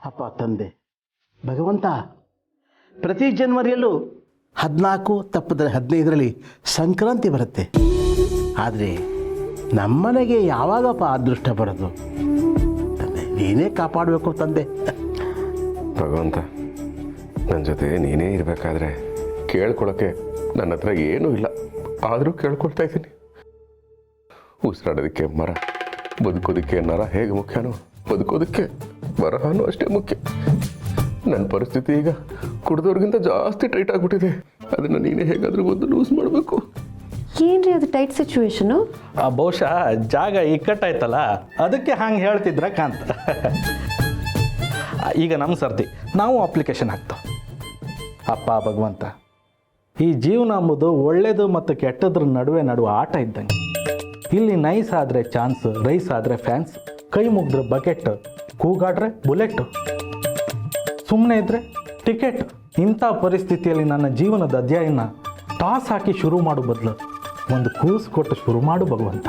ಅಪ್ಪ ತಂದೆ ಭಗವಂತ, ಪ್ರತಿ ಜನವರಿಯಲ್ಲೂ 14 ತಪ್ಪದ್ರೆ 15ರಲ್ಲಿ ಸಂಕ್ರಾಂತಿ ಬರುತ್ತೆ. ಆದರೆ ನಮ್ಮನೆಗೆ ಯಾವಾಗಪ್ಪ ಅದೃಷ್ಟ ಬರೋದು? ತಂದೆ, ನೀನೇ ಕಾಪಾಡಬೇಕು ತಂದೆ. ಭಗವಂತ, ನನ್ನ ಜೊತೆ ನೀನೇ ಇರಬೇಕಾದ್ರೆ ಕೇಳ್ಕೊಳಕ್ಕೆ ನನ್ನ ಹತ್ರ ಏನೂ ಇಲ್ಲ, ಆದರೂ ಕೇಳ್ಕೊಳ್ತಾ ಇದ್ದೀನಿ. ಉಸಿರಾಡೋದಕ್ಕೆ ಮರ, ಬದುಕೋದಕ್ಕೆ ನರ ಹೇಗೆ ಮುಖ್ಯನೋ ಬದುಕೋದಕ್ಕೆ ಬರಹನೂ ಅಷ್ಟೇ ಮುಖ್ಯ. ನನ್ನ ಪರಿಸ್ಥಿತಿ ಈಗ ಕುಡ್ದವ್ರಿಗಿಂತ ಜಾಸ್ತಿ ಟೈಟ್ ಆಗಿಬಿಟ್ಟಿದೆ. ಅದನ್ನು ನೀನೇ ಹೇಗಾದರೂ ಒಂದು ಲೂಸ್ ಮಾಡಬೇಕು. ಏನ್ರಿ ಅದು ಟೈಟ್ ಸಿಚುವೇಶನು? ಬಹುಶಃ ಜಾಗ ಇಕ್ಕಟ್ಟಾಯ್ತಲ್ಲ, ಅದಕ್ಕೆ ಹಂಗೆ ಹೇಳ್ತಿದ್ರ ಕಾಂತ. ಈಗ ನಮ್ಮ ಸರ್ತಿ ನಾವು ಅಪ್ಲಿಕೇಶನ್ ಹಾಕ್ತಾವ. ಅಪ್ಪ ಭಗವಂತ, ಈ ಜೀವನ ಅಂಬುದು ಒಳ್ಳೆಯದು ಮತ್ತು ಕೆಟ್ಟದ್ರ ನಡುವೆ ಆಟ ಇದ್ದಂಗೆ. ಇಲ್ಲಿ ನೈಸ್ ಆದರೆ ಚಾನ್ಸ್, ರೈಸ್ ಆದರೆ ಫ್ಯಾನ್ಸ್, ಕೈ ಮುಗಿದ್ರೆ ಬಕೆಟ್, ಕೂಗಾಡ್ರೆ ಬುಲೆಟ್, ಸುಮ್ಮನೆ ಇದ್ದರೆ ಟಿಕೆಟ್. ಇಂಥ ಪರಿಸ್ಥಿತಿಯಲ್ಲಿ ನನ್ನ ಜೀವನದ ಅಧ್ಯಾಯನ ಟಾಸ್ ಹಾಕಿ ಶುರು ಮಾಡೋ ಬದಲು ಒಂದು ಕೂಸು ಕೊಟ್ಟು ಶುರು ಮಾಡು ಭಗವಂತ.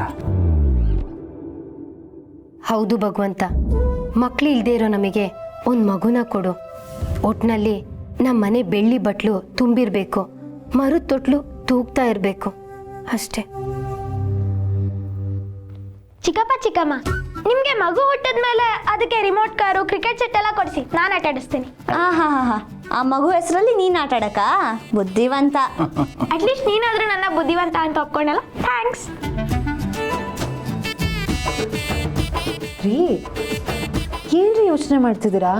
ಹೌದು ಭಗವಂತ, ಮಕ್ಕಳು ಇಲ್ಲದೆ ಇರೋ ನಮಗೆ ಒಂದು ಮಗುನ ಕೊಡು. ಒಟ್ಟಿನಲ್ಲಿ ನಮ್ಮ ಮನೆ ಬೆಳ್ಳಿ ಬಟ್ಲು ತುಂಬಿರಬೇಕು, ಮರದ ತೊಟ್ಲು ತೂಗ್ತಾ ಇರಬೇಕು ಅಷ್ಟೇ. ಚಿಕ್ಕಪ್ಪ ಚಿಕ್ಕಮ್ಮ, ನಿಮ್ಗೆ ಮಗು ಹುಟ್ಟಿದ್ಮೇಲೆ ಅದಕ್ಕೆ ರಿಮೋಟ್ ಕಾರು, ಕ್ರಿಕೆಟ್ ಸೆಟ್ ಎಲ್ಲ ಕೊಡಿಸಿ, ನಾನು ಆಟ ಆಡಿಸ್ತೀನಿ. ಆ ಮಗು ಹೆಸರಲ್ಲಿ ನೀನ್ ಆಟ ಆಡಕ? ಬುದ್ಧಿವಂತ. ಅಟ್ಲೀಸ್ಟ್ ನೀನಾದ್ರೂ ನನ್ನ ಬುದ್ಧಿವಂತ ಅಂತ ಒಪ್ಕೊಂಡಲ್ಲ, ಥ್ಯಾಂಕ್ಸ್. ರೀ, ಏನ್ರಿ ಯೋಚನೆ ಮಾಡ್ತಿದ್ದೀರಾ?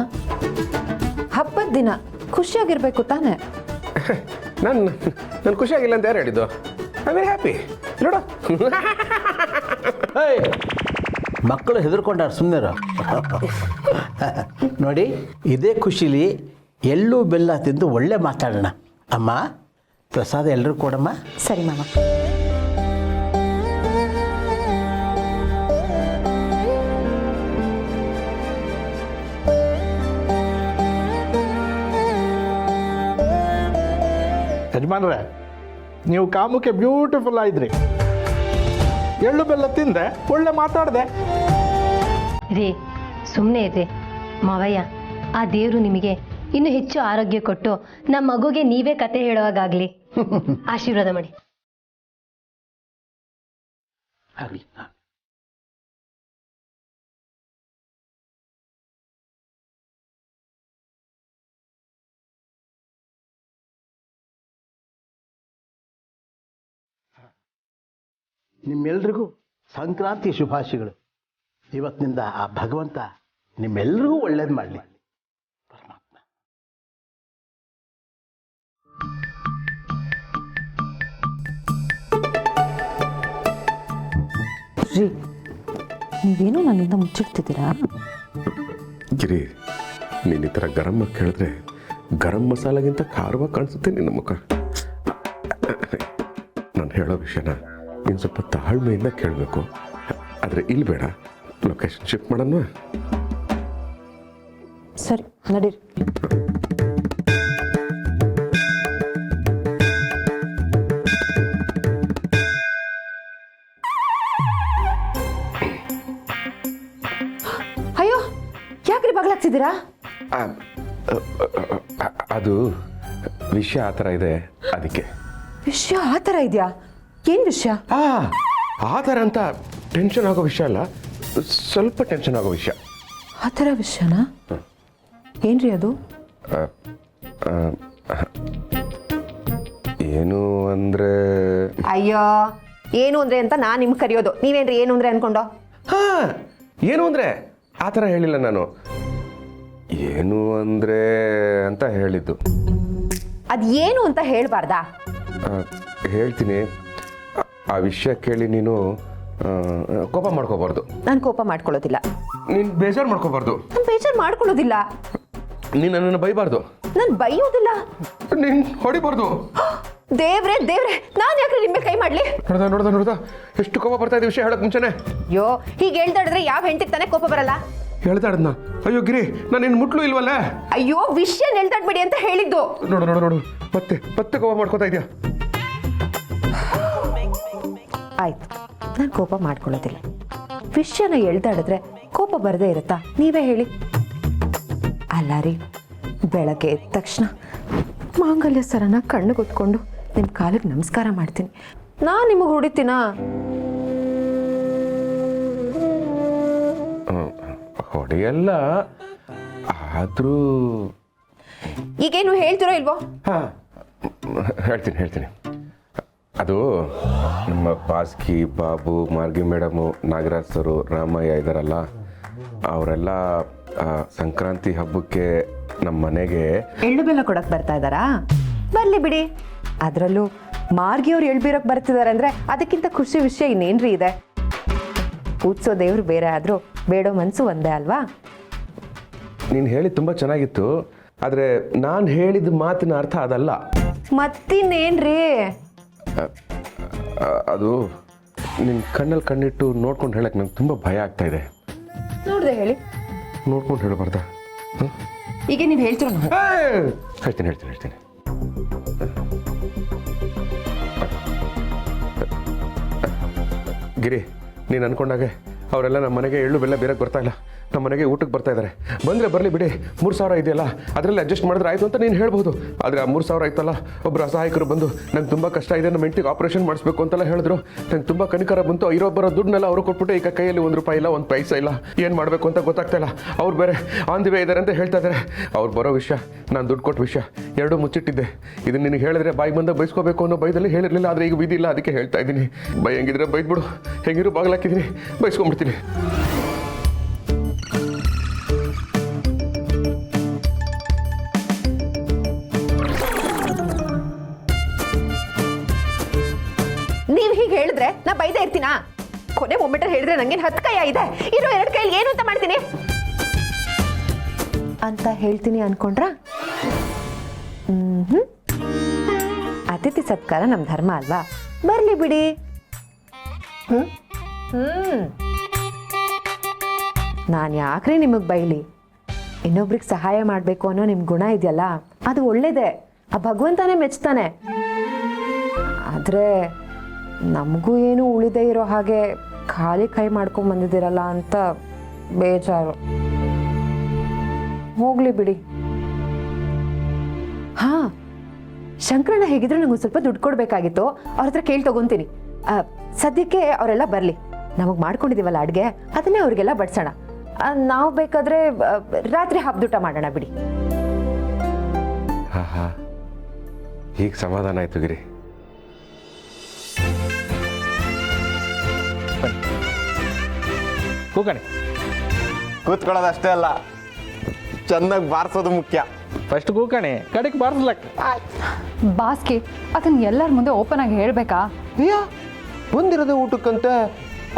ಹಬ್ಬದ ದಿನ ಖುಷಿಯಾಗಿರ್ಬೇಕು ತಾನೆ? ನಾನು ಖುಷಿಯಾಗಿಲ್ಲ ಅಂತ ಯಾರು ಹೇಳಿದ್ದು? I very happy. ನೋಡು, ಮಕ್ಕಳು ಹೆದರ್ಕೊಂಡಾರ, ಸುಮ್ಮನೆ ನೋಡಿ. ಇದೇ ಖುಷಿಲಿ ಎಳ್ಳು ಬೆಲ್ಲ ತಿಂದು ಒಳ್ಳೆ ಮಾತಾಡೋಣ. ಅಮ್ಮ, ಪ್ರಸಾದ ಎಲ್ಲರೂ ಕೊಡಮ್ಮ. ಸರಿ ಮಾವ. ಯಜಮಾನ್ರೆ, ನೀವು ಕಾಮಕ್ಕೆ ಬ್ಯೂಟಿಫುಲ್ ಆಯ್ದ್ರಿ. ಎಳ್ಳು ಬೆಲ್ಲ ತಿಂದೆ, ಒಳ್ಳೆ ಮಾತಾಡಿದೆ. ರೇ, ಸುಮ್ಮನೆ ಇರ್ರಿ ಮಾವಯ್ಯ. ಆ ದೇವರು ನಿಮಗೆ ಇನ್ನೂ ಹೆಚ್ಚು ಆರೋಗ್ಯ ಕೊಟ್ಟು ನಮ್ಮ ಮಗುಗೆ ನೀವೇ ಕತೆ ಹೇಳುವಾಗಲಿ. ಆಶೀರ್ವಾದ ಮಾಡಿ. ಆಗಲಿ. ನಿಮ್ಮೆಲ್ರಿಗೂ ಸಂಕ್ರಾಂತಿ ಶುಭಾಶಯಗಳು. ಇವತ್ತಿನಿಂದ ಆ ಭಗವಂತ ನಿಮ್ಮೆಲ್ರಿಗೂ ಒಳ್ಳೇದು ಮಾಡಲಿ. ಪರಮಾತ್ಮ. ರೀ, ನೀವೇನು ನನ್ನಿಂದ ಮುಚ್ಚಿಡ್ತಿದ್ದೀರಾ? ಗಿರಿ, ನೀನು ಈ ಥರ ಗರಂ ಕೇಳಿದ್ರೆ ಗರಂ ಮಸಾಲೆಗಿಂತ ಖಾರವಾಗಿ ಕಾಣಿಸುತ್ತೆ ನಿನ್ನ ಮುಖ. ನಾನು ಹೇಳೋ ವಿಷಯನ ನೀನು ಸ್ವಲ್ಪ ತಾಳ್ಮೆಯಿಂದ ಕೇಳಬೇಕು. ಆದರೆ ಇಲ್ಲಿ ಬೇಡ, ಲೊಕೇಶನ್ ಶಿಫ್ಟ್ ಮಾಡೋಣ. ಸರಿ, ನಡೀರಿ. ಅಯ್ಯೋ, ಯಾಕ್ರಿ ಬಗ್ಲಾಗ್ತಿದ್ದೀರಾ? ಅದು ವಿಷಯ ಆ ಥರ ಇದೆ, ಅದಕ್ಕೆ. ವಿಷಯ ಆ ಥರ ಇದೆಯಾ? ಏನು ವಿಷಯ? ಆ ಥರ ಅಂತ ಟೆನ್ಷನ್ ಆಗೋ ವಿಷಯ ಅಲ್ಲ, ಸ್ವಲ್ಪ ಟೆನ್ಷನ್ ಆಗೋ ವಿಷಯ. ಆ ಥರ ವಿಷಯನಾ? ಏನ್ರಿ ಅದು? ಏನು ಅಂದರೆ, ಅಯ್ಯೋ, ಏನು ಅಂದ್ರೆ ಅಂತ ನಾನು ನಿಮ್ಗೆ ಕರೆಯೋದು. ನೀವೇನ್ರಿ ಏನು ಅಂದ್ರೆ ಅನ್ಕೊಂಡು? ಏನು ಅಂದರೆ ಆ ಥರ ಹೇಳಿಲ್ಲ ನಾನು. ಏನು ಅಂದರೆ ಅಂತ ಹೇಳಿದ್ದು. ಅದು ಏನು ಅಂತ ಹೇಳ್ಬಾರ್ದಾ? ಹೇಳ್ತೀನಿ. ಆ ವಿಷಯ ಕೇಳಿ ನೀನು ಕೋಪ ಮಾಡ್ಕೋಬಾರ್ದು. ನಾನು ಕೋಪ ಮಾಡ್ಕೊಳ್ಳೋದಿಲ್ಲ. ನೀನು ಬೇಜಾರು ಮಾಡ್ಕೋಬಾರ್ದು. ನಾನು ಬೇಜಾರು ಮಾಡ್ಕೊಳ್ಳೋದಿಲ್ಲ. ನೀನು ನನ್ನನ್ನು ಬೈಬಾರ್ದು. ನಾನು ಬೈಯೋದಿಲ್ಲ. ನೀನು ಹೊಡಿಬಾರ್ದು. ದೇವ್ರೆ ದೇವ್ರೆ, ನಾನು ಯಾಕ್ರಿ ನಿಮ್ಮ ಕೈ ಮಾಡ್ಲಿ? ನೋಡ್ದ ಎಷ್ಟು ಕೋಪ ಬರ್ತಾ ಇದೆ ವಿಷಯ ಹೇಳಕ್ ಮುಂಚೆನೆ. ಅಯ್ಯೋ, ಹೀಗೆ ಹೇಳ್ದಾಡಿದ್ರೆ ಯಾವ ಹೆಂಡತಿಗೆ ತಾನೇ ಕೋಪ ಬರಲ್ಲ? ಹೇಳ್ದಾಡ್ನ. ಅಯ್ಯೋ ಗಿರಿ, ನಾನು ನಿನ್ನ ಮುಟ್ಲು ಇಲ್ವಲ್ಲ. ಅಯ್ಯೋ, ವಿಷಯ ಹೇಳ್ದಾಡ್ಬೇಡಿ ಅಂತ ಹೇಳಿದ್ದು. ನೋಡು ಮತ್ತೆ ಕೋಪ ಮಾಡ್ಕೋತಾ ಇದೆಯಾ? ಆಯ್ತು, ನಾನು ಕೋಪ ಮಾಡ್ಕೊಳ್ಳೋದಿಲ್ಲ. ವಿಷಯನ ಹೇಳ್ದಾಡಿದ್ರೆ ಕೋಪ ಬರದೇ ಇರುತ್ತಾ? ನೀವೇ ಹೇಳಿ. ಅಲ್ಲ ರೀ, ಬೆಳಗ್ಗೆ ಎದ್ದ ತಕ್ಷಣ ಮಾಂಗಲ್ಯ ಸರನ ಕಣ್ಣಿಗೆ ಹೊತ್ಕೊಂಡು ನಿಮ್ಮ ಕಾಲಿಗೆ ನಮಸ್ಕಾರ ಮಾಡ್ತೀನಿ. ನಾನು ನಿಮಗೆ ಹೊಡಿತೀನಾ? ಹೊಡೆಯಲ್ಲ, ಆದರೂ ಈಗೇನು ಹೇಳ್ತಿರೋ ಇಲ್ವೋ? ಹಾಂ, ಹೇಳ್ತೀನಿ. ಅದು ನಮ್ಮ ಬಾಸ್ಕಿ, ಬಾಬು, ಮಾರ್ಗಿ ಮೇಡಮು, ನಾಗರಾಜ್ ಸರು, ರಾಮಯ್ಯ ಇದ್ದಾರಲ್ಲ, ಅವರೆಲ್ಲ ಸಂಕ್ರಾಂತಿ ಹಬ್ಬಕ್ಕೆ ನಮ್ಮ ಮನೆಗೆ ಎಳ್ಳು ಬೆಲ್ಲ ಕೊಡಕ್ಕೆ ಬರ್ತಾ ಇದ್ದಾರಾ? ಬರಲಿ ಬಿಡಿ. ಅದರಲ್ಲೂ ಮಾರ್ಗಿಯವ್ರು ಎಳ್ಬೀರಕ್ಕೆ ಬರ್ತಿದ್ದಾರೆ ಅಂದರೆ ಅದಕ್ಕಿಂತ ಖುಷಿ ವಿಷಯ ಇನ್ನೇನ್ರಿ ಇದೆ? ಪೂಜಿಸೋ ದೇವ್ರು ಬೇರೆ ಆದರೂ ಬೇಡೋ ಮನಸ್ಸು ಒಂದೇ ಅಲ್ವಾ? ನೀನು ಹೇಳಿ ತುಂಬ ಚೆನ್ನಾಗಿತ್ತು, ಆದರೆ ನಾನು ಹೇಳಿದ ಮಾತಿನ ಅರ್ಥ ಅದಲ್ಲ. ಮತ್ತಿನ್ನೇನ್ರಿ? ಅದು ನಿನ್ನ ಕಣ್ಣಲ್ಲಿ ಕಣ್ಣಿಟ್ಟು ನೋಡ್ಕೊಂಡು ಹೇಳಕ್ಕೆ ನಂಗೆ ತುಂಬ ಭಯ ಆಗ್ತಾ ಇದೆ. ನೋಡ್ದೆ ಹೇಳಿ. ನೋಡ್ಕೊಂಡು ಹೇಳಬಾರ್ದಾ? ಈಗ ನೀವು ಹೇಳ್ತಿರೋ ಹೇಳ್ತೀನಿ. ಗಿರಿ, ನೀನು ಅನ್ಕೊಂಡಾಗೆ ಅವರೆಲ್ಲ ನಮ್ಮ ಮನೆಗೆ ಎಳ್ಳು ಬೆಲ್ಲ ಬೇರೆ ಬರ್ತಾ ಇಲ್ಲ, ನಮ್ಮ ಮನೆಗೆ ಊಟಕ್ಕೆ ಬರ್ತಾ ಇದ್ದಾರೆ. ಬಂದರೆ ಬರಲಿ ಬಿಡಿ, 3,000 ಇದೆಯಲ್ಲ ಅದರಲ್ಲಿ ಅಡ್ಜಸ್ಟ್ ಮಾಡಿದ್ರೆ ಆಯಿತು ಅಂತ ನೀನು ಹೇಳ್ಬೋದು. ಆದರೆ ಆ 3,000 ಆಯ್ತಲ್ಲ, ಒಬ್ಬರು ಅಸಹಾಯಕರು ಬಂದು ನಂಗೆ ತುಂಬ ಕಷ್ಟ ಇದೆ, ನಮ್ಮ ಹೆಂಡತಿಗೆ ಆಪರೇಷನ್ ಮಾಡಿಸ್ಬೇಕು ಅಂತೆಲ್ಲ ಹೇಳಿದ್ರು. ನಂಗೆ ತುಂಬ ಕನಿಕರ ಬಂತು. ಇರೋಬ್ಬರ ದುಡ್ಡನ್ನೆಲ್ಲ ಅವರು ಕೊಟ್ಬಿಟ್ಟು ಈಗ ಕೈಯಲ್ಲಿ 1 ರೂಪಾಯಿ ಇಲ್ಲ, 1 ಪೈಸೆ ಇಲ್ಲ, ಏನು ಮಾಡಬೇಕು ಅಂತ ಗೊತ್ತಾಗ್ತಾ ಇಲ್ಲ. ಅವ್ರು ಬೇರೆ ಆನ್ ದಿ ವೇ ಇದ್ದಾರೆ ಅಂತ ಹೇಳ್ತಾ ಇದ್ದಾರೆ. ಅವ್ರು ಬರೋ ವಿಷಯ, ನಾನು ದುಡ್ಡು ಕೊಟ್ಟ ವಿಷಯ ಎರಡೂ ಮುಚ್ಚಿಟ್ಟಿದ್ದೆ. ಇದನ್ನು ನಿನಗೆ ಹೇಳಿದ್ರೆ ಬಾಯಿ ಬಂದಾಗ ಬೈಸ್ಕೋಬೇಕು ಅನ್ನೋ ಬೈದಲ್ಲಿ ಹೇಳಿರಲಿಲ್ಲ, ಆದರೆ ಈಗ ವಿಧಿ ಇಲ್ಲ, ಅದಕ್ಕೆ ಹೇಳ್ತಾ ಇದ್ದೀನಿ. ಹೆಂಗಿದ್ರೆ ಬೈದ್ಬಿಡು, ಹೆಂಗಿರು ಬಾಗಿಲಾಕಿದ್ದೀನಿ, ಬೈಸ್ಕೊಂಡ್ಬಿಡ್ತೀನಿ. ನೀವು ಹೀಗೆ ಹೇಳಿದ್ರೆ ನಾ ಬೈದೇ ಇರ್ತೀನಾ? ಕೊನೆ ಮೊಮೆಂಟ್ ಹೇಳಿದ್ರೆ ನಂಗೇನು 10 ಕೈ ಇದೆ, ಇರೋ 2 ಕೈಲಿ ಏನು ಅಂತ ಮಾಡ್ತೀನಿ ಅಂತ ಹೇಳ್ತೀನಿ ಅನ್ಕೊಂಡ್ರ? ಅತಿಥಿ ಸತ್ಕಾರ ನಮ್ಮ ಧರ್ಮ ಅಲ್ವಾ? ಬರ್ಲಿ ಬಿಡಿ. ನಾನು ಯಾಕ್ರಿ ನಿಮಗೆ ಬೈಲಿ? ಇನ್ನೊಬ್ರಿಗೆ ಸಹಾಯ ಮಾಡಬೇಕು ಅನ್ನೋ ನಿಮ್ಮ ಗುಣ ಇದೆಯಲ್ಲ, ಅದು ಒಳ್ಳೇದೇ, ಆ ಭಗವಂತನೇ ಮೆಚ್ತಾನೆ. ಆದರೆ ನಮಗೂ ಏನು ಉಳಿದೇ ಇರೋ ಹಾಗೆ ಖಾಲಿ ಕೈ ಮಾಡ್ಕೊಂಡು ಬಂದಿದ್ದೀರಲ್ಲ ಅಂತ ಬೇಜಾರು. ಹೋಗ್ಲಿ ಬಿಡಿ. ಹಾಂ, ಶಂಕರಣ್ಣ ಹೇಗಿದ್ರೆ ನಂಗೆ ಸ್ವಲ್ಪ ದುಡ್ಡು ಕೊಡಬೇಕಾಗಿತ್ತು, ಅವ್ರ ಹತ್ರ ಕೇಳಿ ತಗೊಂತೀನಿ. ಸದ್ಯಕ್ಕೆ ಅವರೆಲ್ಲ ಬರಲಿ, ನಮಗೆ ಮಾಡ್ಕೊಂಡಿದ್ದೀವಲ್ಲ ಅಡುಗೆ, ಅದನ್ನೇ ಅವ್ರಿಗೆಲ್ಲ ಬಡಿಸೋಣ. ನಾವು ಬೇಕಾದರೆ ರಾತ್ರಿ ಹಬ್ಬದೂಟ ಮಾಡೋಣ ಬಿಡಿ. ಹಾಂ, ಈಗ ಸಮಾಧಾನ ಆಯ್ತು ಗಿರಿ. ಕೂಕಣಿ ಕೂತ್ಕೊಳ್ಳೋದಷ್ಟೇ ಅಲ್ಲ, ಚೆನ್ನಾಗಿ ಬಾರಿಸೋದು ಮುಖ್ಯ. ಫಸ್ಟ್ ಕೂಕಣಿ, ಕಡೆಗೆ ಬಾರಿಸ್ಲಕ್ಕ. ಬಾಸ್ಕಿ ಅದನ್ನ ಎಲ್ಲರ ಮುಂದೆ ಓಪನ್ ಆಗಿ ಹೇಳ್ಬೇಕಾ? ಅಯ್ಯ, ಬಂದಿರೋದೇ ಊಟಕ್ಕಂತೆ,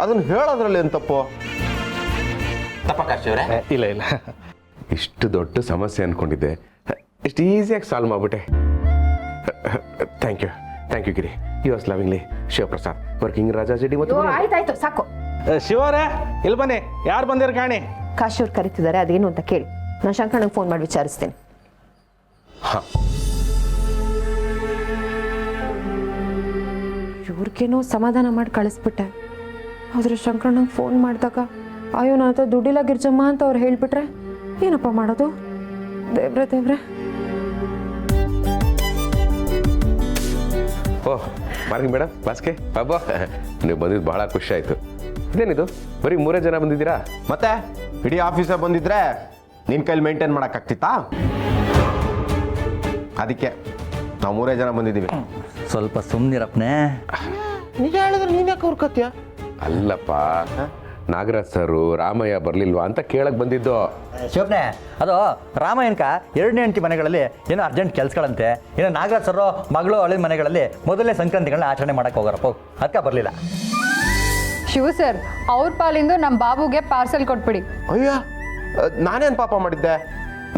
ಅದನ್ನು ಹೇಳೋದ್ರಲ್ಲಿ ಏನು ತಪ್ಪು? ಇಲ್ಲ ಇಷ್ಟು ದೊಡ್ಡ ಸಮಸ್ಯೆ ಅಂದ್ಕೊಂಡಿದ್ದೆ, ಇಷ್ಟು ಈಸಿಯಾಗಿ ಸಾಲ್ವ್ ಮಾಡಿಬಿಟ್ಟೆ. Thank you Giri. Yours lovingly Shivaprasad, working Raja JD. ಮತ್ತು ಆಯ್ತಾಯ್ತು, ಸಾಕು. ಶಿವರೇ, ಇಲ್ಲಿ ಬನ್ನಿ, ಯಾರು ಬಂದಿರ ಕಾಣಿ? ಕಾಶಿಯವ್ರು ಕರಿತಿದ್ದಾರೆ, ಅದೇನು ಅಂತ ಕೇಳಿ. ನಾನು ಶಂಕರಣ್ಣಗೆ ಫೋನ್ ಮಾಡಿ ವಿಚಾರಿಸ್ತೇನೆ. ಹಾಂ, ಇವ್ರಿಗೇನೋ ಸಮಾಧಾನ ಮಾಡಿ ಕಳಿಸ್ಬಿಟ್ಟೆ. ಆದರೆ ಶಂಕರಣ್ಣಂಗೆ ಫೋನ್ ಮಾಡಿದಾಗ ಅಯ್ಯೋ ನನ್ನ ಹತ್ರ ದುಡ್ಡಿಲ್ಲ ಗಿರ್ಜಮ್ಮ ಅಂತ ಅವ್ರು ಹೇಳಿಬಿಟ್ರೆ ಏನಪ್ಪ ಮಾಡೋದು? ದೇವ್ರೆ. ಓಹ್, ಮಾರ್ಗಿ ಮೇಡಮ್, ಬಾಸ್ಕೆ, ಬಾಬಾ, ನೀವು ಬಂದಿದ್ದು ಭಾಳ ಖುಷಿ ಆಯಿತು. ಇದೇನಿದು, ಬರೀ 3 ಜನ ಬಂದಿದ್ದೀರಾ? ಮತ್ತೆ ಇಡೀ ಆಫೀಸ ಬಂದಿದ್ರೆ ನಿನ್ನ ಕೈಲಿ ಮೇಂಟೈನ್ ಮಾಡೋಕ್ಕಾಗ್ತಿತ್ತಾ? ಅದಕ್ಕೆ ನಾವು 3 ಜನ ಬಂದಿದ್ದೀವಿ. ಸ್ವಲ್ಪ ಸುಮ್ಮನಿರಪ್ಪನೇ. ನಿಜ ಹೇಳಿದ್ರೆ ನೀನು ಯಾಕೆ ಹುರ್ಕತ್ತೀಯ? ಅಲ್ಲಪ್ಪ, ನಾಗರಾಜ್ ಸರು, ರಾಮಯ್ಯ ಬರಲಿಲ್ವಾ ಅಂತ ಕೇಳಕ್ಕೆ ಬಂದಿದ್ದು. ಶಿವಪ್ನೆ, ಅದು ರಾಮಾಯಣಕ 2ನೇ ಹೆಂಡತಿ ಮನೆಗಳಲ್ಲಿ ಏನೋ ಅರ್ಜೆಂಟ್ ಕೆಲಸಗಳಂತೆ, ಏನೋ ನಾಗರಾಜ್ ಸರು ಮಗಳು ಹಳೆ ಮನೆಗಳಲ್ಲಿ ಮೊದಲನೇ ಸಂಕ್ರಾಂತಿಗಳನ್ನ ಆಚರಣೆ ಮಾಡಕ್ಕೆ ಹೋಗಾರಪ್ಪ, ಅದಕ್ಕೆ ಬರಲಿಲ್ಲ. ಶಿವ ಸರ್, ಅವ್ರ ಪಾಲಿಂದು ನಮ್ಮ ಬಾಬುಗೆ ಪಾರ್ಸೆಲ್ ಕೊಟ್ಬಿಡಿ. ಅಯ್ಯ, ನಾನೇನು ಪಾಪ ಮಾಡಿದ್ದೆ?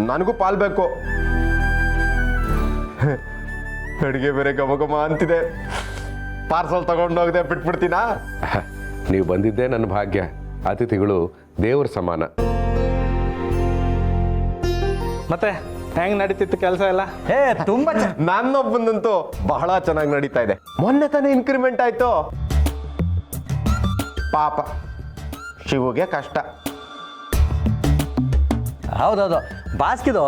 ನನಗೂ ಪಾಲ್ ಬೇಕು. ಅಡುಗೆ ಬೇರೆ ಘಮ ಅಂತಿದೆ, ಪಾರ್ಸಲ್ ತಗೊಂಡೋಗದೆ ಬಿಟ್ಬಿಡ್ತೀನಾ? ನೀವು ಬಂದಿದ್ದೇ ನನ್ನ ಭಾಗ್ಯ. ಅತಿಥಿಗಳು ದೇವ್ರ ಸಮಾನ. ಮತ್ತೆ ಹೆಂಗ್ ನಡೀತಿತ್ತು ಕೆಲಸ ಎಲ್ಲ? ತುಂಬ ನನ್ನೊಬ್ಬಂದಂತೂ ಬಹಳ ಚೆನ್ನಾಗಿ ನಡೀತಾ ಇದೆ. ಮೊನ್ನೆ ತಾನೇ ಇನ್ಕ್ರಿಮೆಂಟ್ ಆಯ್ತು. ಪಾಪ ಶಿವುಗೆ ಕಷ್ಟ. ಹೌದೌದು, ಬಾಸ್ಕಿದು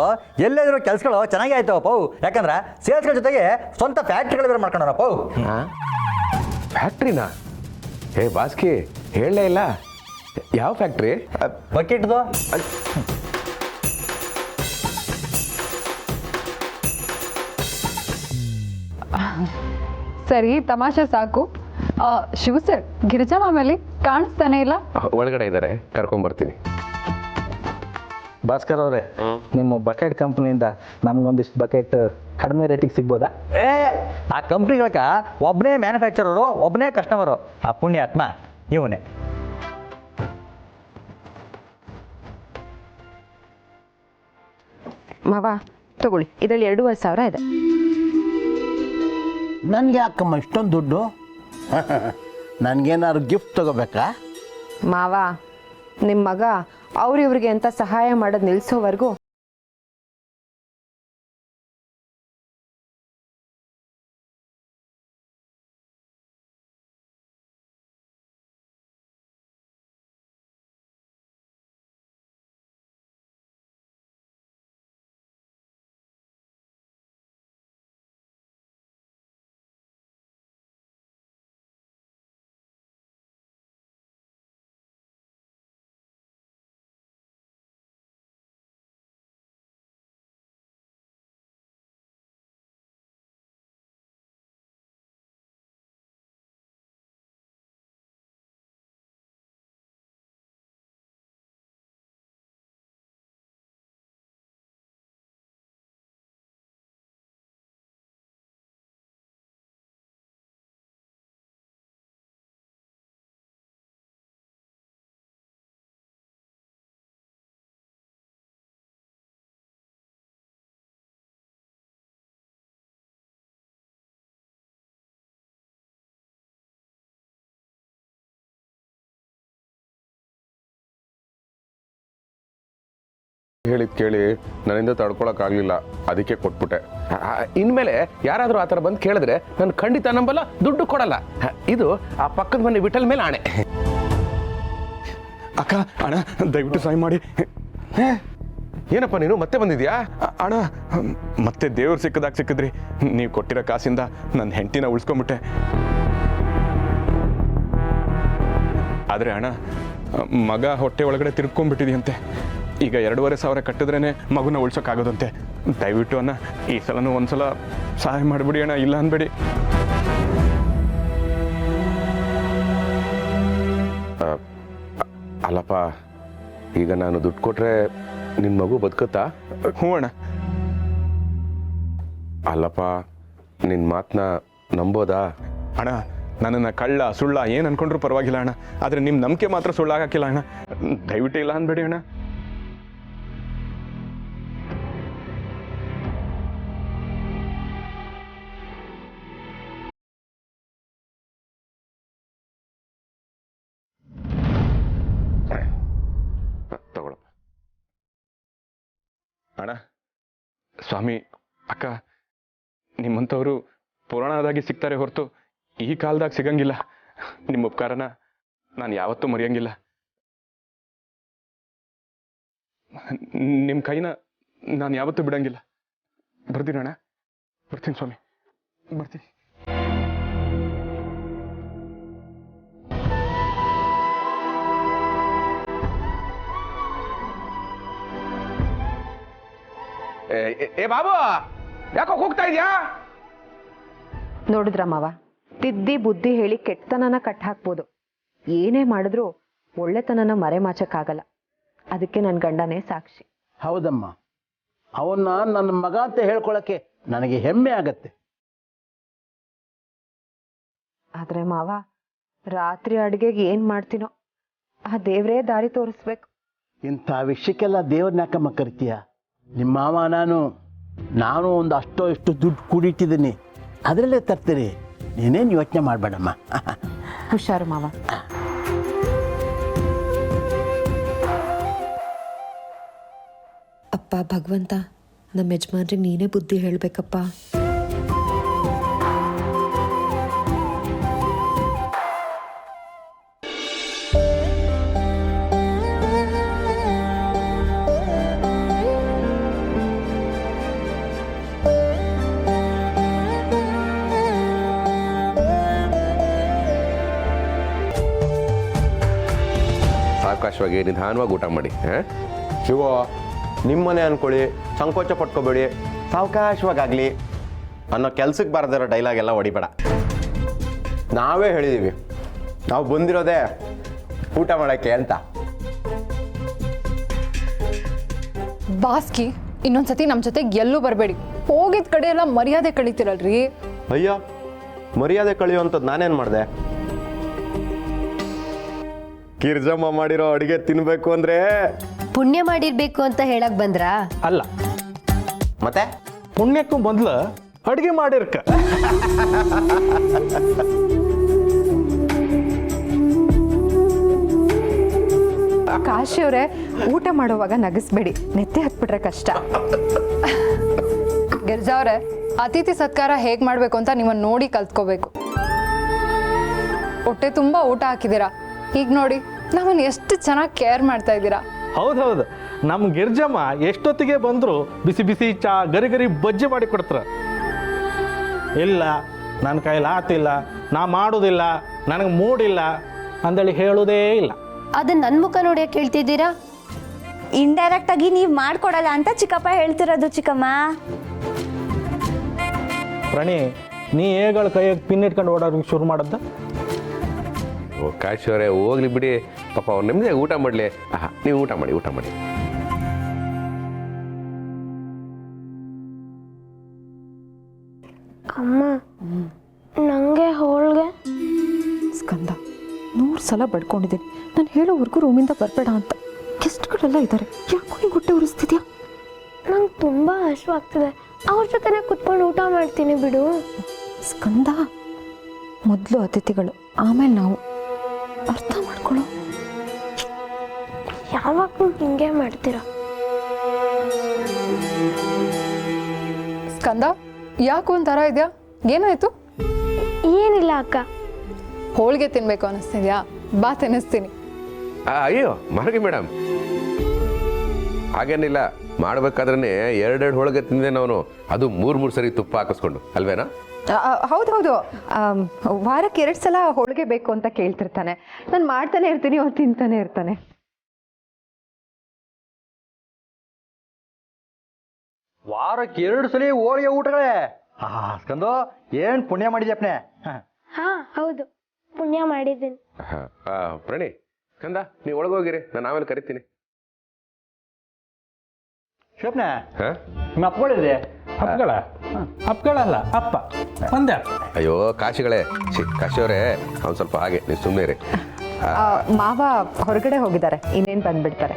ಎಲ್ಲೆದ್ರು ಕೆಲಸಗಳು ಚೆನ್ನಾಗಿ ಆಯ್ತವಪ್ಪ. ಯಾಕಂದ್ರೆ ಸೇಲ್ಸ್ಗಳ ಜೊತೆಗೆ ಸ್ವಂತ ಫ್ಯಾಕ್ಟ್ರಿಗಳು ಬೇರೆ ಮಾಡ್ಕೊಂಡಪ್ಪ. ಫ್ಯಾಕ್ಟ್ರಿನಾ? ಹೇ ಬಾಸ್ಕಿ, ಹೇಳಲೇ ಇಲ್ಲ. ಯಾವ ಫ್ಯಾಕ್ಟ್ರಿ? ಬಕೆಟ್ದು. ಸರಿ, ತಮಾಷೆ ಸಾಕು. ಶಿವ ಸರ್, ಗಿರಿಜಾ ಮಾಮೇಲಿ ಕಾಣಿಸ್ತಾನೆ ಇಲ್ಲ. ಒಳಗಡೆ ಇದ್ದಾರೆ, ಕರ್ಕೊಂಬರ್ತೀನಿ. ಭಾಸ್ಕರ್ ಅವರೇ, ನಿಮ್ಮ ಬಕೆಟ್ ಕಂಪ್ನಿಯಿಂದ ನಮ್ಗೊಂದಿಷ್ಟು ಬಕೆಟ್ ಕಡಿಮೆ ರೇಟಿಗೆ ಸಿಗ್ಬೋದಾ? ಆ ಕಂಪ್ನಿಗಳಕ ಒಬ್ಬನೇ ಮ್ಯಾನುಫ್ಯಾಕ್ಚರರು, ಒಬ್ಬನೇ ಕಸ್ಟಮರು. ಆ ಪುಣ್ಯಾತ್ಮ ಇವನೇ. ಮಾವ ತಗೊಳ್ಳಿ, ಇದರಲ್ಲಿ 2,500 ಇದೆ. ನನಗೆ ಯಾಕಮ್ಮ ಇಷ್ಟೊಂದು ದುಡ್ಡು? ನನಗೇನಾದ್ರು ಗಿಫ್ಟ್ ತಗೋಬೇಕಾ? ಮಾವ, ನಿಮ್ಮ ಮಗ ಅವ್ರಿವ್ರಿಗೆ ಅಂತ ಸಹಾಯ ಮಾಡೋದು ನಿಲ್ಲಿಸೋವರೆಗೂ ಹೇಳಿದ್ ಕೇಳಿ ನನ್ನಿಂದ ತಡ್ಕೊಳಕ್ಕಾಗಲಿಲ್ಲ, ಅದಕ್ಕೆ ಕೊಟ್ಬಿಟ್ಟೆ. ಇನ್ಮೇಲೆ ಯಾರಾದರೂ ಆ ಥರ ಬಂದು ಕೇಳಿದ್ರೆ ನಾನು ಖಂಡಿತ ನಂಬಲ್ಲ, ದುಡ್ಡು ಕೊಡಲ್ಲ. ಇದು ಆ ಪಕ್ಕದ ಮನೆ ವಿಠಲ್ ಮೇಲೆ ಆಣೆ. ಅಕ್ಕ, ಅಣ್ಣ ದಯವಿಟ್ಟು ಸಹಾಯ ಮಾಡಿ. ಏನಪ್ಪ ನೀನು ಮತ್ತೆ ಬಂದಿದ್ಯಾ? ಅಣ್ಣ, ಮತ್ತೆ ದೇವ್ರು ಸಿಕ್ಕಿದ್ರಿ. ನೀವು ಕೊಟ್ಟಿರೋ ಕಾಸಿಂದ ನನ್ನ ಹೆಂಡತಿನ ಉಳಿಸ್ಕೊಂಬಿಟ್ಟೆ. ಆದರೆ ಅಣ್ಣ, ಮಗ ಹೊಟ್ಟೆ ಒಳಗಡೆ ತಿರ್ಕೊಂಡ್ಬಿಟ್ಟಿದೆಯಂತೆ. ಈಗ 2,500 ಕಟ್ಟಿದ್ರೇ ಮಗುನ ಉಳ್ಸೋಕ್ಕಾಗೋದಂತೆ. ದಯವಿಟ್ಟು ಅಣ್ಣ, ಈ ಸಲನೂ ಒಂದ್ಸಲ ಸಹಾಯ ಮಾಡಿಬಿಡಿ ಅಣ್ಣ, ಇಲ್ಲ ಅನ್ಬೇಡಿ. ಅಲ್ಲಪ್ಪ, ಈಗ ನಾನು ದುಡ್ಡು ಕೊಟ್ರೆ ನಿನ್ನ ಮಗು ಬದುಕುತ್ತಾ? ಹ್ಞೂ ಅಣ್ಣ. ಅಲ್ಲಪ್ಪ, ನಿನ್ನ ಮಾತನ್ನ ನಂಬೋದಾ? ಅಣ್ಣ, ನನ್ನನ್ನು ಕಳ್ಳ ಸುಳ್ಳ ಏನು ಅನ್ಕೊಂಡ್ರು ಪರವಾಗಿಲ್ಲ ಅಣ್ಣ, ಆದರೆ ನಿಮ್ಮ ನಂಬಿಕೆ ಮಾತ್ರ ಸುಳ್ಳಾಗಕ್ಕಿಲ್ಲ ಅಣ್ಣ. ದಯವಿಟ್ಟು ಇಲ್ಲ ಅನ್ಬೇಡಿ ಅಣ್ಣ. ತಗೊಳಪ್ಪ. ಅಣ್ಣ, ಸ್ವಾಮಿ, ಅಕ್ಕ, ನಿಮ್ಮಂಥವ್ರು ಪುರಾಣದಾಗಿ ಸಿಗ್ತಾರೆ ಹೊರತು ಈ ಕಾಲದಾಗ ಸಿಗಂಗಿಲ್ಲ. ನಿಮ್ಮ ಉಪಕಾರನ ನಾನು ಯಾವತ್ತೂ ಮರೆಯಂಗಿಲ್ಲ. ನಿಮ್ಮ ಕೈನ ನಾನು ಯಾವತ್ತೂ ಬಿಡಂಗಿಲ್ಲ. ಬರ್ತೀನಿ ಅಣ್ಣ, ಬರ್ತೀನಿ ಸ್ವಾಮಿ, ಬರ್ತೀನಿ. ಏ ಬಾಬು, ಯಾಕೋ ಹೋಗ್ತಾ ಇದೆಯಾ? ನೋಡಿದ್ರ ಮಾವ, ತಿದ್ದಿ ಬುದ್ಧಿ ಹೇಳಿ ಕೆಟ್ಟತನನ ಕಟ್ ಹಾಕ್ಬೋದು, ಏನೇ ಮಾಡಿದ್ರು ಒಳ್ಳೆತನನ ಮರೆಮಾಚಕ್ಕಾಗಲ್ಲ. ಅದಕ್ಕೆ ನನ್ನ ಗಂಡನೇ ಸಾಕ್ಷಿ. ಹೌದಮ್ಮ, ಅವನ್ನ ನನ್ನ ಮಗ ಅಂತ ಹೇಳ್ಕೊಳಕ್ಕೆ ನನಗೆ ಹೆಮ್ಮೆ ಆಗತ್ತೆ. ಆದ್ರೆ ಮಾವ, ರಾತ್ರಿ ಅಡುಗೆಗೆ ಏನ್ ಮಾಡ್ತೀನೋ ಆ ದೇವ್ರೇ ದಾರಿ ತೋರಿಸ್ಬೇಕು. ಇಂಥ ವಿಷಯಕ್ಕೆಲ್ಲ ದೇವ್ರನ್ನ ಯಾಕಮ್ಮ ಕರಿತೀಯ? ನಿಮ್ಮ ಮಾವ ನಾನು ಒಂದು ಅಷ್ಟೋ ಇಷ್ಟು ದುಡ್ಡು ಕೂಡಿಟ್ಟಿದ್ದೀನಿ, ಅದರಲ್ಲೇ ತರ್ತೀರಿ. ನೀನೇನು ಯೋಚನೆ ಮಾಡಬೇಡಮ್ಮ. ಹುಷಾರು ಮಾವ. ಅಪ್ಪ ಭಗವಂತ, ನಮ್ಮ ಯಜಮಾನ್ರಿಗೆ ನೀನೇ ಬುದ್ಧಿ ಹೇಳಬೇಕಪ್ಪ. ಸಾವಕಾಶವಾಗಿ ನಿಧಾನವಾಗಿ ಊಟ ಮಾಡಿ. ಶಿವು, ನಿಮ್ಮನೆ ಅನ್ಕೊಳ್ಳಿ, ಸಂಕೋಚ ಪಟ್ಕೋಬೇಡಿ, ಸಾವಕಾಶವಾಗಲಿ ಅನ್ನೋ ಕೆಲ್ಸಕ್ಕೆ ಬಾರದಿರೋ ಡೈಲಾಗ್ ಎಲ್ಲ ಹೊಡಿಬೇಡ. ನಾವೇ ಹೇಳಿದ್ದೀವಿ, ನಾವು ಬಂದಿರೋದೇ ಊಟ ಮಾಡೋಕ್ಕೆ ಅಂತ. ಬಾಸ್ಕಿ, ಇನ್ನೊಂದ್ಸತಿ ನಮ್ಮ ಜೊತೆಗೆ ಎಲ್ಲೂ ಬರಬೇಡಿ. ಹೋಗಿದ ಕಡೆ ಎಲ್ಲ ಮರ್ಯಾದೆ ಕಳೀತಿರಲ್ರಿ. ಅಯ್ಯೋ, ಮರ್ಯಾದೆ ಕಳೆಯುವಂಥದ್ದು ನಾನೇನು ಮಾಡಿದೆ? ಕಿರ್ಜಮ್ಮ ಮಾಡಿರೋ ಅಡುಗೆ ತಿನ್ಬೇಕು ಅಂದ್ರೆ ಪುಣ್ಯ ಮಾಡಿರ್ಬೇಕು ಅಂತ ಹೇಳಕ್ ಬಂದ್ರಾ? ಅಲ್ಲ, ಮತ್ತೆ ಪುಣ್ಯಕ್ಕೂ ಮೊದಲು ಅಡುಗೆ ಮಾಡಿರ್ಕ. ಕಾಶಿ ಅವರೇ, ಊಟ ಮಾಡುವಾಗ ನಗಿಸ್ಬೇಡಿ, ನೆತ್ತೆ ಹತ್ಬಿಟ್ರೆ ಕಷ್ಟ. ಗಿರ್ಜಾ ಅವರೇ, ಅತಿಥಿ ಸತ್ಕಾರ ಹೇಗೆ ಮಾಡಬೇಕು ಅಂತ ನಿಮ್ಮನ್ನು ನೋಡಿ ಕಲ್ತ್ಕೋಬೇಕು. ಹೊಟ್ಟೆ ತುಂಬ ಊಟ ಹಾಕಿದ್ದೀರಾ, ಈಗ ನೋಡಿ ನಮ್ಮನ್ನು ಎಷ್ಟು ಚೆನ್ನಾಗಿ ಕೇರ್ ಮಾಡ್ತಾ ಇದ್ದೀರಾ. ಹೌದೌದು, ನಮ್ಮ ಗಿರ್ಜಮ್ಮ ಎಷ್ಟೊತ್ತಿಗೆ ಬಂದರೂ ಬಿಸಿ ಬಿಸಿ ಚಾ, ಗರಿ ಗರಿ ಬಜ್ಜಿ ಮಾಡಿ ಕೊಡ್ತಾರ. ಇಲ್ಲ, ನನ್ನ ಕೈಲಿ ಆತಿಲ್ಲ, ನಾ ಮಾಡೋದಿಲ್ಲ, ನನಗೆ ಮೂಡಿಲ್ಲ ಅಂದೇಳಿ ಹೇಳೋದೇ ಇಲ್ಲ. ಅದನ್ನ ನನ್ನ ಮುಖ ನೋಡಿ ಕೇಳ್ತಿದ್ದೀರಾ? ಇಂಡೈರೆಕ್ಟ್ ಆಗಿ ನೀವು ಮಾಡ್ಕೊಡಲ್ಲ ಅಂತ ಚಿಕ್ಕಪ್ಪ ಹೇಳ್ತಿರೋದು ಚಿಕ್ಕಮ್ಮ. ಪ್ರಣಿ, ನೀ ಹೇಗಳ ಕೈಯಾಗ ಪಿನ್ ಇಟ್ಕೊಂಡು ಓಡೋದಕ್ಕೆ ಶುರು ಮಾಡದ್ದ? ಓ ಕಾಶಿ ಅವರೇ, ಹೋಗ್ಲಿ ಬಿಡಿ, ಪಾಪ ಅವ್ರು ನೆಮ್ಮದಿಯಾಗಿ ಊಟ ಮಾಡಲಿ. ನೀವು ಊಟ ಮಾಡಿ, ಊಟ ಮಾಡಿ. ಅಮ್ಮ, ನನಗೆ ಹೋಳ್ಗೆ. ಸ್ಕಂದ, 100 ಸಲ ಬಡ್ಕೊಂಡಿದ್ದೀನಿ, ನಾನು ಹೇಳೋವರೆಗೂ ರೂಮಿಂದ ಬರಬೇಡ ಅಂತ. ಗೆಸ್ಟ್ಗಳೆಲ್ಲ ಇದ್ದಾರೆ, ಯಾಕೋ ಹಿಂಗೆ ಹೊಟ್ಟೆ ಉರಿಸ್ತಿದ್ಯಾ? ನಂಗೆ ತುಂಬ ಹಸಿವಾಗ್ತಿದೆ, ಅವ್ರ ಜೊತೆನೇ ಕುತ್ಕೊಂಡು ಊಟ ಮಾಡ್ತೀನಿ ಬಿಡು. ಸ್ಕಂದ, ಮೊದಲು ಅತಿಥಿಗಳು, ಆಮೇಲೆ ನಾವು. ಅರ್ಥ ಮಾಡ್ಕೊಳ್ಳೋ. ಯಾವಾಗಲೂ ಹಿಂಗೆ ಮಾಡ್ತೀರಾ? ಸ್ಕಂದ, ಯಾಕೆ ಒಂಥರ ಇದೆಯಾ? ಏನಾಯ್ತು? ಏನಿಲ್ಲ ಅಕ್ಕ. ಹೋಳಿಗೆ ತಿನ್ಬೇಕು ಅನ್ನಿಸ್ತಿದ್ಯಾ? ಬಾ ತಿನ್ನಿಸ್ತೀನಿ. ಅಯ್ಯೋ ಮಾರ್ಗಿ ಮೇಡಮ್, ಹಾಗೇನಿಲ್ಲ, ಮಾಡ್ಬೇಕಾದ್ರೆ 2 ಹೋಳಿಗೆ ತಿಂದೆ ನಾನು, ಅದು 3 ಸರಿ ತುಪ್ಪ ಹಾಕಿಸ್ಕೊಂಡು, ಅಲ್ವೇನಾ? ಹೌದೌದು, ವಾರಕ್ಕೆ 2 ಸಲ ಹೋಳಿಗೆ ಬೇಕು ಅಂತ ಕೇಳ್ತಿರ್ತಾನೆ. ನಾನು ಮಾಡ್ತಾನೆ ಇರ್ತೀನಿ, ಅವ್ನು ತಿಂತಾನೆ ಇರ್ತಾನೆ. ವಾರಕ್ಕೆ 2 ಸಲ ಹೋಳಿಗೆ ಊಟಗಳೇ? ಸ್ಕಂದು, ಏನು ಪುಣ್ಯ ಮಾಡಿದ್ಯಪ್ಪನೆ? ಹಾ ಹೌದು, ಪುಣ್ಯ ಮಾಡಿದ್ದೀನಿ. ಪ್ರಣಿ, ಕಂದ, ನೀವು ಒಳಗೋಗಿರಿ, ನಾನು ಆಮೇಲೆ ಕರಿತೀನಿ. ಶಿವಪ್ನೆ, ಹಾ, ನಿಮ್ಮ ಅಪ್ಪಗಳಿದೆ? ಅಪ್ಪಗಳಲ್ಲ, ಅಪ್ಪ ಒಂದೇ. ಅಯ್ಯೋ ಕಾಶಿಗಳೇ, ಕಾಶಿ ಅವರೇ, ಅವ್ನು ಸ್ವಲ್ಪ ಹಾಗೆ, ನೀವು ಸುಮ್ಮನೆ ಇರಿ. ಮಾವ ಹೊರಗಡೆ ಹೋಗಿದ್ದಾರೆ, ಇನ್ನೇನು ಬಂದ್ಬಿಡ್ತಾರೆ.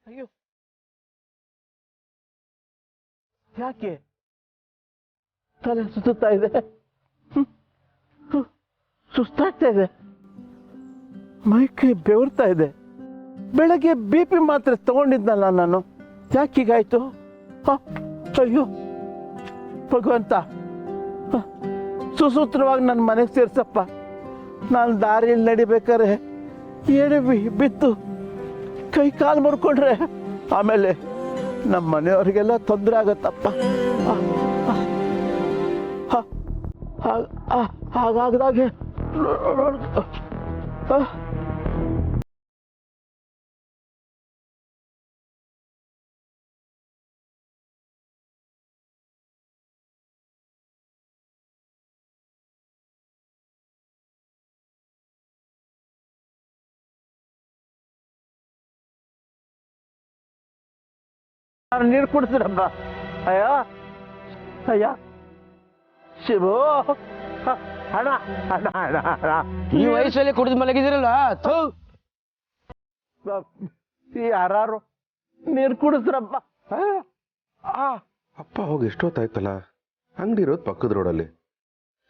ಅಯ್ಯೋ, ಯಾಕೆ ತಲೆ ಸುತ್ತಾ ಇದೆ? ಸುಸ್ತಾಗ್ತಾ ಇದೆ, ಮೈಕೈ ಬೆವರ್ತಾ ಇದೆ. ಬೆಳಗ್ಗೆ BP ಮಾತ್ರೆ ತಗೊಂಡಿದ್ನಲ್ಲ ನಾನು, ಯಾಕೆ ಹೀಗಾಯ್ತು? ಅಯ್ಯೋ ಭಗವಂತ, ಸುಸೂತ್ರವಾಗಿ ನನ್ನ ಮನೆಗೆ ಸೇರ್ಸಪ್ಪ. ನಾನು ದಾರಿಯಲ್ಲಿ ನಡಿಬೇಕಾರೆ ಎಡವಿ ಬಿತ್ತು ಕೈ ಕಾಲು ಮುರ್ಕೊಂಡ್ರೆ ಆಮೇಲೆ ನಮ್ಮ ಮನೆಯವ್ರಿಗೆಲ್ಲ ತೊಂದರೆ ಆಗತ್ತಪ್ಪ. ಹಾಗಾಗ್ದಾಗೆ ನೀರು ಕುಡಿಸ್ರಮ್ಮ. ಅಯ್ಯ ಅಯ್ಯ ಶಿವು, ಹಣ ಹಣ ಹಣ ಹಣ. ಈ ವಯಸ್ಸಲ್ಲಿ ಕುಡಿದು ಮಲಗಿದಿರಲ್ಲ, ಯಾರು ನೀರು ಕುಡಿಸ್ರಮ್ಮ. ಅಪ್ಪ ಹೋಗಿ ಎಷ್ಟೊತ್ತಾಯ್ತಲ್ಲ, ಅಂಗಡಿ ಇರೋದು ಪಕ್ಕದ ರೋಡಲ್ಲಿ,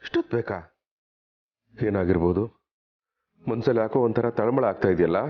ಇಷ್ಟೊತ್ತು ಬೇಕಾ? ಏನಾಗಿರ್ಬೋದು? ಮನ್ಸಲ್ಲಿ ಯಾಕೋ ಒಂಥರ ತಳಮಳ ಆಗ್ತಾ ಇದೆಯಲ್ಲ.